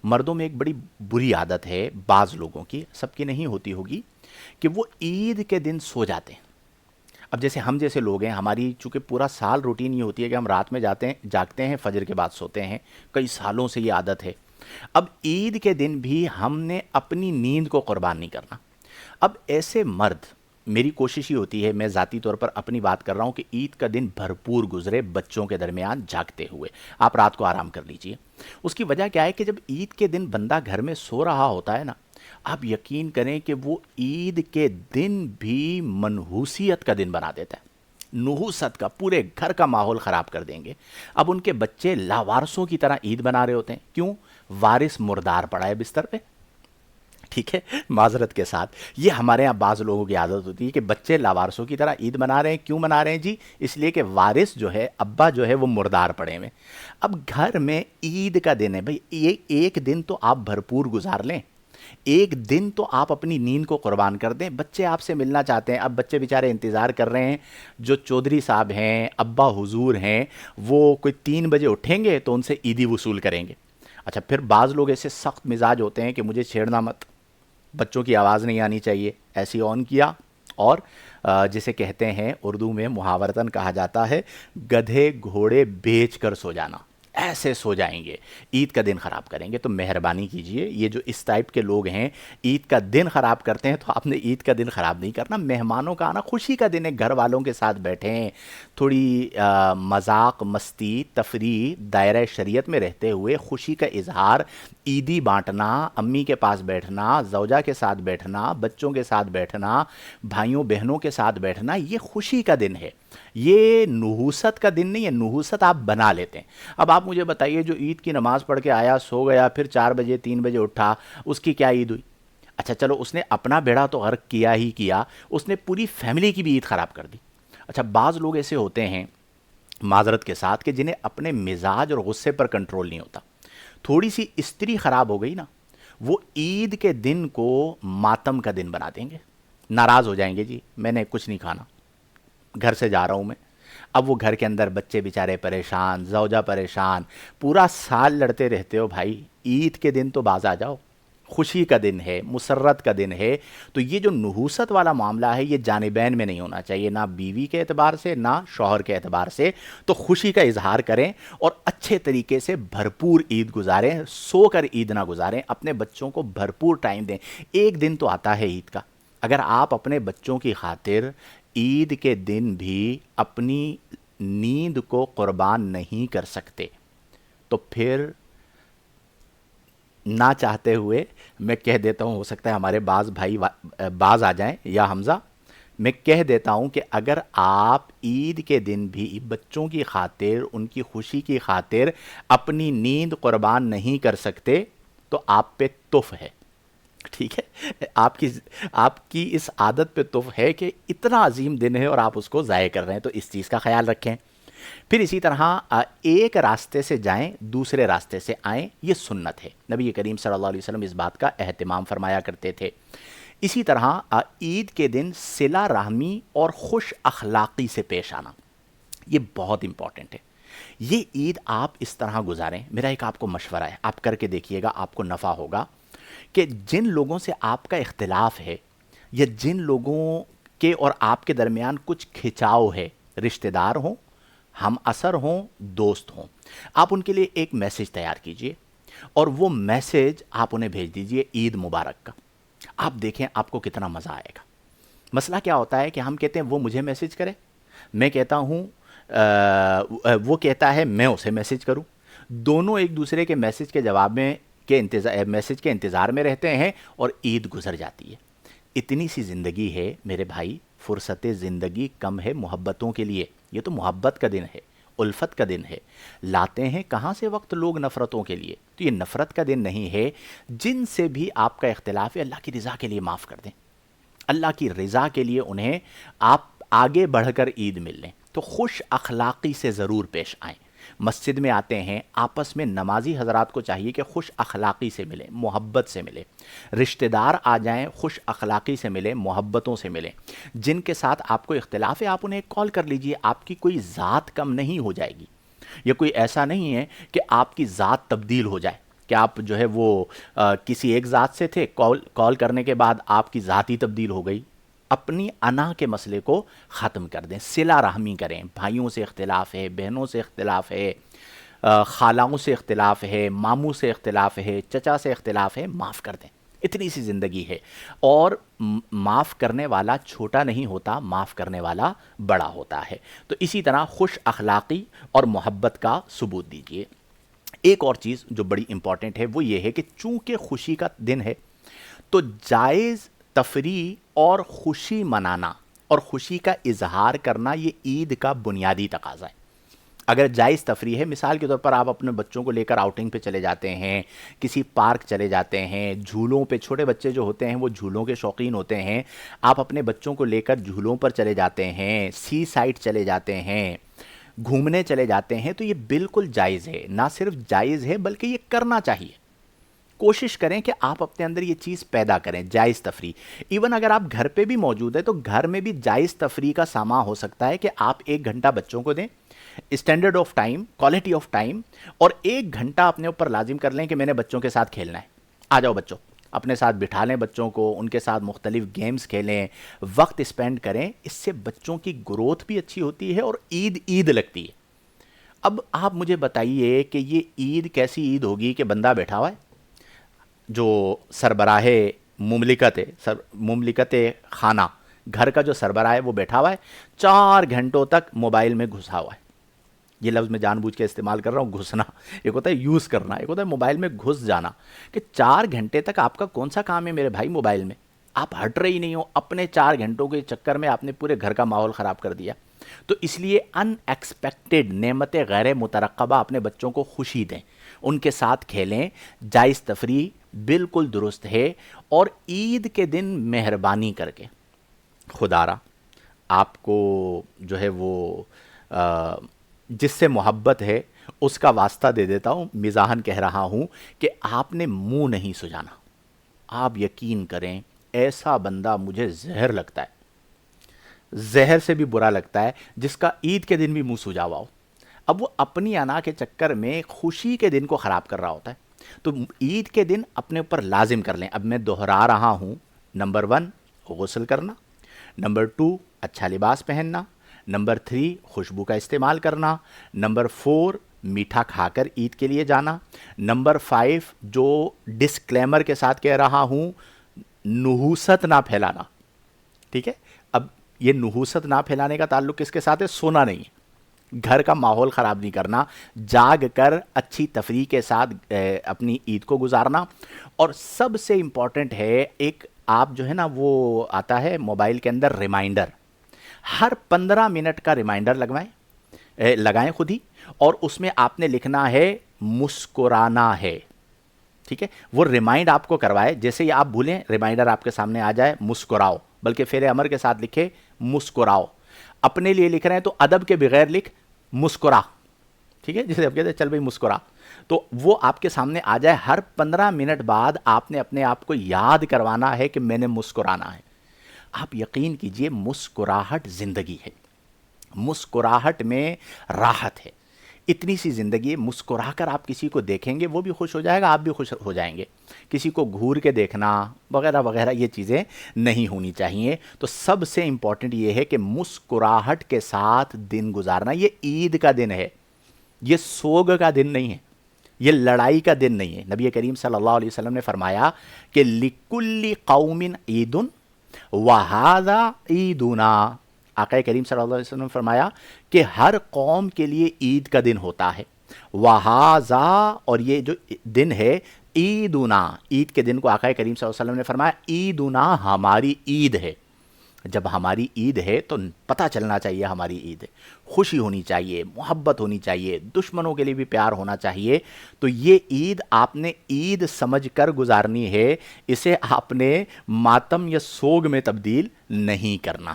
مردوں میں ایک بڑی بری عادت ہے بعض لوگوں کی، سب کی نہیں ہوتی ہوگی، کہ وہ عید کے دن سو جاتے ہیں۔ اب جیسے ہم جیسے لوگ ہیں، ہماری چونکہ پورا سال روٹین یہ ہوتی ہے کہ ہم رات میں جاتے ہیں، جاگتے ہیں، فجر کے بعد سوتے ہیں، کئی سالوں سے یہ عادت ہے۔ اب عید کے دن بھی ہم نے اپنی نیند کو قربان نہیں کرنا۔ اب ایسے مرد، میری کوشش ہی ہوتی ہے، میں ذاتی طور پر اپنی بات کر رہا ہوں، کہ عید کا دن بھرپور گزرے بچوں کے درمیان جاگتے ہوئے، آپ رات کو آرام کر لیجئے۔ اس کی وجہ کیا ہے کہ جب عید کے دن بندہ گھر میں سو رہا ہوتا ہے نا، آپ یقین کریں کہ وہ عید کے دن بھی منحوسیت کا دن بنا دیتا ہے، نحوست کا، پورے گھر کا ماحول خراب کر دیں گے۔ اب ان کے بچے لاوارسوں کی طرح عید بنا رہے ہوتے ہیں، کیوں؟ وارث مردار پڑا ہے بستر پہ، ٹھیک ہے، معذرت کے ساتھ یہ ہمارے ہاں بعض لوگوں کی عادت ہوتی ہے کہ بچے لاوارثوں کی طرح عید منا رہے ہیں، کیوں منا رہے ہیں جی؟ اس لیے کہ وارث جو ہے، ابا جو ہے، وہ مردار پڑے ہوئے۔ اب گھر میں عید کا دن ہے بھئی، یہ ایک دن تو آپ بھرپور گزار لیں، ایک دن تو آپ اپنی نیند کو قربان کر دیں۔ بچے آپ سے ملنا چاہتے ہیں، اب بچے بیچارے انتظار کر رہے ہیں، جو چودھری صاحب ہیں، ابا حضور ہیں، وہ کوئی 3 بجے اٹھیں گے تو ان سے عیدی وصول کریں گے۔ اچھا، پھر بعض لوگ ایسے سخت مزاج ہوتے ہیں کہ مجھے چھیڑنا مت، بچوں کی آواز نہیں آنی چاہیے، ایسی آن کیا، اور جسے کہتے ہیں اردو میں محاورتاً کہا جاتا ہے، گدھے گھوڑے بیچ کر سو جانا، ایسے سو جائیں گے، عید کا دن خراب کریں گے۔ تو مہربانی کیجئے، یہ جو اس ٹائپ کے لوگ ہیں عید کا دن خراب کرتے ہیں، تو آپ نے عید کا دن خراب نہیں کرنا۔ مہمانوں کا آنا خوشی کا دن ہے، گھر والوں کے ساتھ بیٹھیں، تھوڑی مذاق، مستی، تفریح، دائرہ شریعت میں رہتے ہوئے خوشی کا اظہار، عیدی بانٹنا، امی کے پاس بیٹھنا، زوجہ کے ساتھ بیٹھنا، بچوں کے ساتھ بیٹھنا، بھائیوں بہنوں کے ساتھ بیٹھنا، یہ خوشی کا دن ہے، یہ نحوست کا دن نہیں ہے۔ نحوست آپ بنا لیتے ہیں۔ اب آپ مجھے بتائیے، جو عید کی نماز پڑھ کے آیا، سو گیا، پھر 4 بجے 3 بجے اٹھا، اس کی کیا عید ہوئی؟ اچھا چلو، اس نے اپنا بیڑا تو غرق کیا ہی کیا، اس نے پوری فیملی کی بھی عید خراب کر دی۔ اچھا، بعض لوگ ایسے ہوتے ہیں، معذرت کے ساتھ، کہ جنہیں اپنے مزاج اور غصے پر کنٹرول نہیں ہوتا۔ تھوڑی سی استری خراب ہو گئی نا، وہ عید کے دن کو ماتم کا دن بنا دیں گے، ناراض ہو جائیں گے، جی میں نے کچھ نہیں کھانا، گھر سے جا رہا ہوں میں۔ اب وہ گھر کے اندر بچے بیچارے پریشان، زوجہ پریشان، پورا سال لڑتے رہتے ہو بھائی، عید کے دن تو باز آ جاؤ، خوشی کا دن ہے، مسرت کا دن ہے۔ تو یہ جو نحوست والا معاملہ ہے، یہ جانبین میں نہیں ہونا چاہیے، نہ بیوی کے اعتبار سے، نہ شوہر کے اعتبار سے۔ تو خوشی کا اظہار کریں اور اچھے طریقے سے بھرپور عید گزاریں، سو کر عید نہ گزاریں، اپنے بچوں کو بھرپور ٹائم دیں۔ ایک دن تو آتا ہے عید کا، اگر آپ اپنے بچوں کی خاطر عید کے دن بھی اپنی نیند کو قربان نہیں کر سکتے، تو پھر نہ چاہتے ہوئے میں کہہ دیتا ہوں، ہو سکتا ہے ہمارے بعض بھائی باز آ جائیں، یا حمزہ، میں کہہ دیتا ہوں کہ اگر آپ عید کے دن بھی بچوں کی خاطر، ان کی خوشی کی خاطر اپنی نیند قربان نہیں کر سکتے، تو آپ پہ تف ہے، ٹھیک ہے؟ آپ کی اس عادت پہ تف ہے کہ اتنا عظیم دن ہے اور آپ اس کو ضائع کر رہے ہیں، تو اس چیز کا خیال رکھیں۔ پھر اسی طرح ایک راستے سے جائیں، دوسرے راستے سے آئیں، یہ سنت ہے، نبی کریم صلی اللہ علیہ وسلم اس بات کا اہتمام فرمایا کرتے تھے۔ اسی طرح عید کے دن صلہ رحمی اور خوش اخلاقی سے پیش آنا، یہ بہت امپورٹنٹ ہے۔ یہ عید آپ اس طرح گزاریں، میرا ایک آپ کو مشورہ ہے، آپ کر کے دیکھیے گا، آپ کو نفع ہوگا، کہ جن لوگوں سے آپ کا اختلاف ہے، یا جن لوگوں کے اور آپ کے درمیان کچھ کھچاؤ ہے، رشتہ دار ہوں، ہم اثر ہوں، دوست ہوں، آپ ان کے لیے ایک میسج تیار کیجئے، اور وہ میسج آپ انہیں بھیج دیجئے عید مبارک کا۔ آپ دیکھیں آپ کو کتنا مزہ آئے گا۔ مسئلہ کیا ہوتا ہے کہ ہم کہتے ہیں وہ مجھے میسج کرے، میں کہتا ہوں وہ کہتا ہے میں اسے میسج کروں، دونوں ایک دوسرے کے میسج کے جواب میں میسج کے انتظار میں رہتے ہیں، اور عید گزر جاتی ہے۔ اتنی سی زندگی ہے میرے بھائی، فرصت زندگی کم ہے محبتوں کے لیے، یہ تو محبت کا دن ہے، الفت کا دن ہے، لاتے ہیں کہاں سے وقت لوگ نفرتوں کے لیے؟ تو یہ نفرت کا دن نہیں ہے۔ جن سے بھی آپ کا اختلاف ہے، اللہ کی رضا کے لیے معاف کر دیں، اللہ کی رضا کے لیے انہیں آپ آگے بڑھ کر عید مل لیں۔ تو خوش اخلاقی سے ضرور پیش آئیں۔ مسجد میں آتے ہیں، آپس میں نمازی حضرات کو چاہیے کہ خوش اخلاقی سے ملیں، محبت سے ملیں۔ رشتہ دار آ جائیں، خوش اخلاقی سے ملیں، محبتوں سے ملیں۔ جن کے ساتھ آپ کو اختلاف ہے، آپ انہیں کال کر لیجئے، آپ کی کوئی ذات کم نہیں ہو جائے گی، یا کوئی ایسا نہیں ہے کہ آپ کی ذات تبدیل ہو جائے۔ کہ آپ جو ہے وہ کسی ایک ذات سے تھے، کال کرنے کے بعد آپ کی ذات ہی تبدیل ہو گئی. اپنی انا کے مسئلے کو ختم کر دیں، صلہ رحمی کریں. بھائیوں سے اختلاف ہے، بہنوں سے اختلاف ہے، خالاؤں سے اختلاف ہے، ماموں سے اختلاف ہے، چچا سے اختلاف ہے، معاف کر دیں. اتنی سی زندگی ہے. اور معاف کرنے والا چھوٹا نہیں ہوتا، معاف کرنے والا بڑا ہوتا ہے. تو اسی طرح خوش اخلاقی اور محبت کا ثبوت دیجیے. ایک اور چیز جو بڑی امپورٹنٹ ہے وہ یہ ہے کہ چونکہ خوشی کا دن ہے تو جائز تفریح اور خوشی منانا اور خوشی کا اظہار کرنا یہ عید کا بنیادی تقاضا ہے. اگر جائز تفریح ہے، مثال کے طور پر آپ اپنے بچوں کو لے کر آؤٹنگ پہ چلے جاتے ہیں، کسی پارک چلے جاتے ہیں، جھولوں پہ، چھوٹے بچے جو ہوتے ہیں وہ جھولوں کے شوقین ہوتے ہیں، آپ اپنے بچوں کو لے کر جھولوں پر چلے جاتے ہیں، سی سائٹ چلے جاتے ہیں، گھومنے چلے جاتے ہیں، تو یہ بالکل جائز ہے. نہ صرف جائز ہے بلکہ یہ کرنا چاہیے. کوشش کریں کہ آپ اپنے اندر یہ چیز پیدا کریں، جائز تفریح. ایون اگر آپ گھر پہ بھی موجود ہیں تو گھر میں بھی جائز تفریح کا سامان ہو سکتا ہے کہ آپ 1 گھنٹہ بچوں کو دیں، standard of time, quality of time, اور 1 گھنٹہ اپنے اوپر لازم کر لیں کہ میں نے بچوں کے ساتھ کھیلنا ہے. آ جاؤ بچوں، اپنے ساتھ بٹھا لیں بچوں کو، ان کے ساتھ مختلف گیمز کھیلیں، وقت اسپینڈ کریں. اس سے بچوں کی گروتھ بھی اچھی ہوتی ہے اور عید عید لگتی ہے. اب آپ مجھے بتائیے کہ یہ عید کیسی عید ہوگی کہ بندہ بیٹھا ہوا ہے، جو سربراہ مملکت ہے، مملکت خانہ، گھر کا جو سربراہ ہے وہ بیٹھا ہوا ہے، 4 گھنٹوں تک موبائل میں گھسا ہوا ہے. یہ لفظ میں جان بوجھ کے استعمال کر رہا ہوں، گھسنا. ایک ہوتا ہے یوز کرنا، ایک ہوتا ہے موبائل میں گھس جانا. کہ 4 گھنٹے تک آپ کا کون سا کام ہے میرے بھائی موبائل میں؟ آپ ہٹ رہے ہی نہیں ہو. اپنے 4 گھنٹوں کے چکر میں آپ نے پورے گھر کا ماحول خراب کر دیا. تو اس لیے ان ایکسپیکٹڈ نعمت غیر مترقبہ اپنے بچوں کو خوشی دیں، ان کے ساتھ کھیلیں. جائز تفریح بالکل درست ہے. اور عید کے دن مہربانی کر کے خدا را آپ کو جو ہے وہ جس سے محبت ہے اس کا واسطہ دے دیتا ہوں، مزاحن کہہ رہا ہوں کہ آپ نے منہ نہیں سجانا. آپ یقین کریں ایسا بندہ مجھے زہر لگتا ہے، زہر سے بھی برا لگتا ہے جس کا عید کے دن بھی منہ سجا ہوا ہو. اب وہ اپنی انا کے چکر میں خوشی کے دن کو خراب کر رہا ہوتا ہے. تو عید کے دن اپنے اوپر لازم کر لیں. اب میں دہرا رہا ہوں، نمبر 1 غسل کرنا، نمبر 2 اچھا لباس پہننا، نمبر 3 خوشبو کا استعمال کرنا، نمبر 4 میٹھا کھا کر عید کے لیے جانا، نمبر 5 جو ڈسکلیمر کے ساتھ کہہ رہا ہوں، نحوست نہ پھیلانا. ٹھیک ہے؟ اب یہ نحوست نہ پھیلانے کا تعلق کس کے ساتھ ہے؟ سونا نہیں ہے، گھر کا ماحول خراب نہیں کرنا، جاگ کر اچھی تفریح کے ساتھ اپنی عید کو گزارنا. اور سب سے امپورٹنٹ ہے ایک آپ جو ہے نا وہ آتا ہے موبائل کے اندر ریمائنڈر، ہر 15 منٹ کا ریمائنڈر لگائیں خود ہی، اور اس میں آپ نے لکھنا ہے مسکرانا ہے. ٹھیک ہے؟ وہ ریمائنڈ آپ کو کروائے، جیسے ہی آپ بھولیں ریمائنڈر آپ کے سامنے آ جائے مسکراؤ، بلکہ فعل امر کے ساتھ لکھے مسکراؤ. اپنے لیے لکھ رہے ہیں تو ادب کے بغیر لکھ مسکرا. ٹھیک ہے؟ جیسے آپ کہتے ہیں چل بھائی مسکرا، تو وہ آپ کے سامنے آ جائے. ہر 15 منٹ بعد آپ نے اپنے آپ کو یاد کروانا ہے کہ میں نے مسکرانا ہے. آپ یقین کیجئے مسکراہٹ زندگی ہے، مسکراہٹ میں راحت ہے. اتنی سی زندگی ہے، مسکرا کر آپ کسی کو دیکھیں گے وہ بھی خوش ہو جائے گا، آپ بھی خوش ہو جائیں گے. کسی کو گھور کے دیکھنا وغیرہ وغیرہ یہ چیزیں نہیں ہونی چاہیے. تو سب سے امپورٹنٹ یہ ہے کہ مسکراہٹ کے ساتھ دن گزارنا. یہ عید کا دن ہے، یہ سوگ کا دن نہیں ہے، یہ لڑائی کا دن نہیں ہے. نبی کریم صلی اللہ علیہ وسلم نے فرمایا کہ لِكُلِّ قَوْمٍ عِيدٌ وَهَذَا عِيدُنَا. آقا کریم صلی اللہ علیہ وسلم نے فرمایا کہ ہر قوم کے لیے عید کا دن ہوتا ہے. وَهَذَا، اور یہ جو دن ہے عیدنا، عید کے دن کو آقا کریم صلی اللہ علیہ وسلم نے فرمایا عیدنا، ہماری عید ہے. جب ہماری عید ہے تو پتہ چلنا چاہیے ہماری عید ہے، خوشی ہونی چاہیے، محبت ہونی چاہیے، دشمنوں کے لیے بھی پیار ہونا چاہیے. تو یہ عید آپ نے عید سمجھ کر گزارنی ہے، اسے آپ نے ماتم یا سوگ میں تبدیل نہیں کرنا.